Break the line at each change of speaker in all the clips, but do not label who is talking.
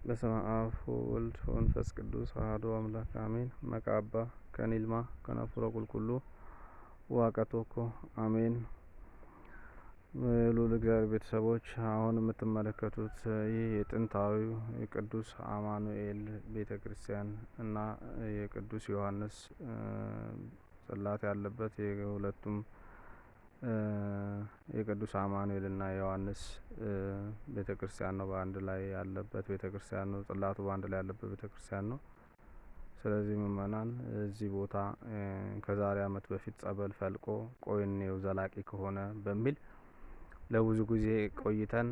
በስመ አብ ወወልድ ወመንፈስ ቅዱስ አሐዱ አምላክ አሜን። መቃባ ከኒልማ ከነፉረ ቁልቁሉ ዋቀቶኮ አሜን። የልዑል እግዚአብሔር ቤተሰቦች አሁን የምትመለከቱት ይህ የጥንታዊው የቅዱስ አማኑኤል ቤተ ክርስቲያን እና የቅዱስ ዮሐንስ ጽላት ያለበት የሁለቱም የቅዱስ አማኑኤል እና የዮሐንስ ቤተ ክርስቲያን ነው። በአንድ ላይ ያለበት ቤተ ክርስቲያን ነው። ጽላቱ በአንድ ላይ ያለበት ቤተ ክርስቲያን ነው። ስለዚህ ምእመናን እዚህ ቦታ ከዛሬ ዓመት በፊት ጸበል ፈልቆ ቆይኔው ዘላቂ ከሆነ በሚል ለብዙ ጊዜ ቆይተን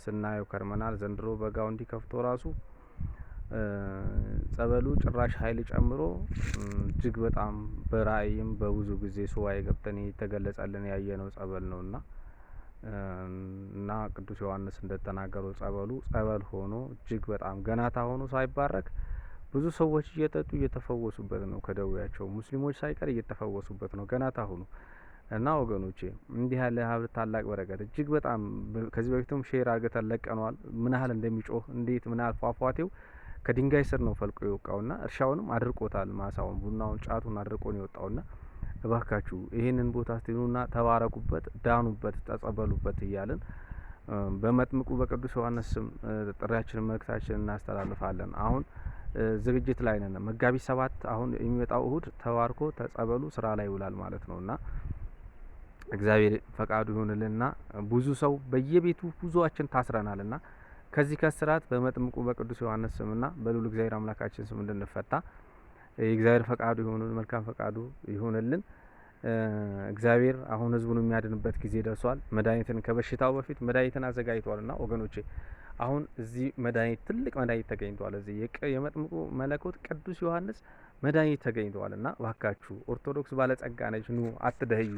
ስናየው ከርመናል። ዘንድሮ በጋው እንዲከፍቶ ራሱ ጸበሉ ጭራሽ ኃይል ጨምሮ እጅግ በጣም በራእይም በብዙ ጊዜ ሱባኤ ገብተን የተገለጸልን ያየነው ጸበል ነውና እና ቅዱስ ዮሐንስ እንደተናገረው ጸበሉ ጸበል ሆኖ እጅግ በጣም ገናታ ሆኖ ሳይባረክ ብዙ ሰዎች እየጠጡ እየተፈወሱበት ነው። ከደዌያቸው ሙስሊሞች ሳይቀር እየተፈወሱበት ነው ገናታ ሆኖ እና ወገኖቼ እንዲህ ያለ ሀብት ታላቅ በረከት እጅግ በጣም ከዚህ በፊትም ሼር አድርገን ለቀነዋል። ምን ያህል እንደሚጮህ እንዴት ምን ያህል ፏፏቴው ከድንጋይ ስር ነው ፈልቆ የወጣውና እርሻውንም አድርቆታል። ማሳውን ቡናውን ጫቱን አድርቆ ነው የወጣውና እባካችሁ ይሄንን ቦታ ስትኑና ተባረኩበት፣ ዳኑበት፣ ተጸበሉበት እያልን በመጥምቁ በቅዱስ ዮሐንስ ስም ጥሪያችንን መልእክታችንን እናስተላልፋለን። አሁን ዝግጅት ላይ ነን። መጋቢት 7 አሁን የሚመጣው እሁድ ተባርኮ ተጸበሉ ስራ ላይ ይውላል ማለት ነውና እግዚአብሔር ፈቃዱ ይሁንልና ብዙ ሰው በየቤቱ ብዙዎችን ታስረናልና ከዚህ ከስራት በመጥምቁ በቅዱስ ዮሐንስ ስምና በልዑል እግዚአብሔር አምላካችን ስም እንድንፈታ የእግዚአብሔር ፈቃዱ ይሁን፣ መልካም ፈቃዱ ይሁንልን። እግዚአብሔር አሁን ህዝቡን የሚያድንበት ጊዜ ደርሷል። መድኃኒትን ከበሽታው በፊት መድኃኒትን አዘጋጅቷልና ወገኖቼ አሁን እዚህ መድኃኒት ትልቅ መድኃኒት ተገኝቷል። እዚህ የመጥምቁ መለኮት ቅዱስ ዮሐንስ መድኃኒት ተገኝቷልና እባካችሁ ኦርቶዶክስ ባለጸጋ ነች፣ ኑ አትደህዩ።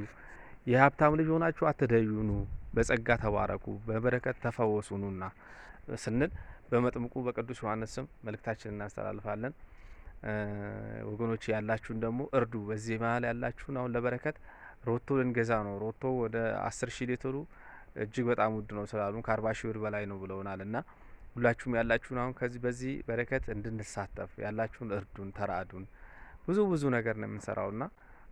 የሀብታም ልጅ ሆናችሁ አትደህዩ፣ ኑ በጸጋ ተባረኩ፣ በበረከት ተፈወሱ ኑና ስንል በመጥምቁ በቅዱስ ዮሐንስ ስም መልእክታችንን እናስተላልፋለን። ወገኖች ያላችሁን ደግሞ እርዱ። በዚህ መሀል ያላችሁን አሁን ለበረከት ሮቶ ልንገዛ ነው። ሮቶ ወደ 10,000 ሊትሩ እጅግ በጣም ውድ ነው ስላሉን ከ40,000 ብር በላይ ነው ብለውናል እና ሁላችሁም ያላችሁን አሁን ከዚህ በዚህ በረከት እንድንሳተፍ ያላችሁን እርዱን፣ ተራዱን። ብዙ ነገር ነው የምንሰራውና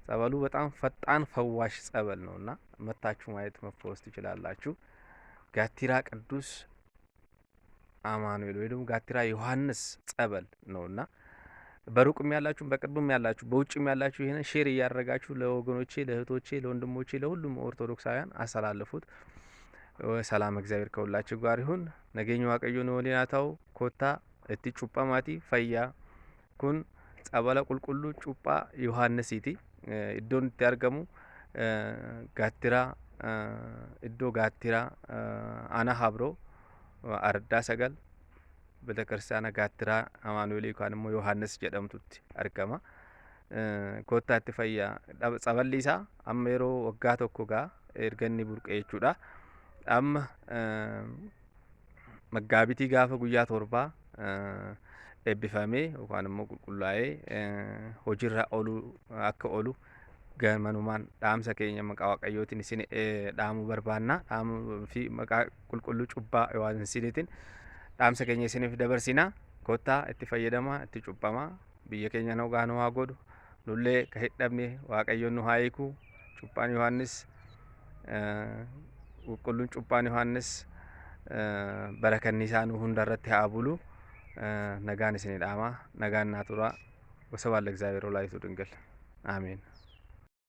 ጸበሉ በጣም ፈጣን ፈዋሽ ጸበል ነውና መታችሁ ማየት መፈወስ ትችላላችሁ። ጋቲራ ቅዱስ አማኑኤል ወይ ደግሞ ጋቲራ ዮሐንስ ጸበል ነውና በሩቅም ያላችሁ በቅርብም ያላችሁ በውጭም ያላችሁ ይሄን ሼር እያደረጋችሁ ለወገኖቼ፣ ለእህቶቼ፣ ለወንድሞቼ ለሁሉም ኦርቶዶክሳውያን አሰላልፉት። ሰላም እግዚአብሔር ከሁላችሁ ጋር ይሁን። ነገኘ ዋቀዮ ነው ሊናታው ኮታ እቲ ጩጳ ማቲ ፈያ ኩን ጸበለ ቁልቁሉ ጩጳ ዮሐንስ ኢቲ ኢዶን ያርገሙ ጋቲራ ኢዶ ጋቲራ አና ሀብሮ አርዳ ሰገል ቤተክርስቲያና ጋቲራ አማኑኤል ይካንሞ ዮሐንስ ጀደምቱት አርገማ ኮታቲ ፈያ ጸበሊሳ አሜሮ ወጋ ቶኮ ጋ ኤርገኒ ቡርቀ jechuudha amma መጋቢቲ ጋፈ ጉያ ቶርባ eebbifamee yookaan immoo qulqullaa'ee hojiirra oolu akka oolu gamanumaan dhaamsa keenya maqaa waaqayyootiin isin dhaamuu barbaanna. Dhaamuu fi maqaa qulqulluu cubbaa waan isiniitiin dhaamsa keenya isiniif dabarsina. Kottaa itti fayyadamaa, itti cubbamaa, biyya keenya nagaa nu haa godhu, nullee ka hidhamne waaqayyoon nu haa hiiku. Cubbaan Yohaannis qulqulluun cubbaan Yohaannis barakanni isaa nu hundarratti haa bulu. ነጋን ስኔ ዳማ ነጋን ናቱራ ወሰባለ እግዚአብሔር ወላይቱ ድንግል አሜን።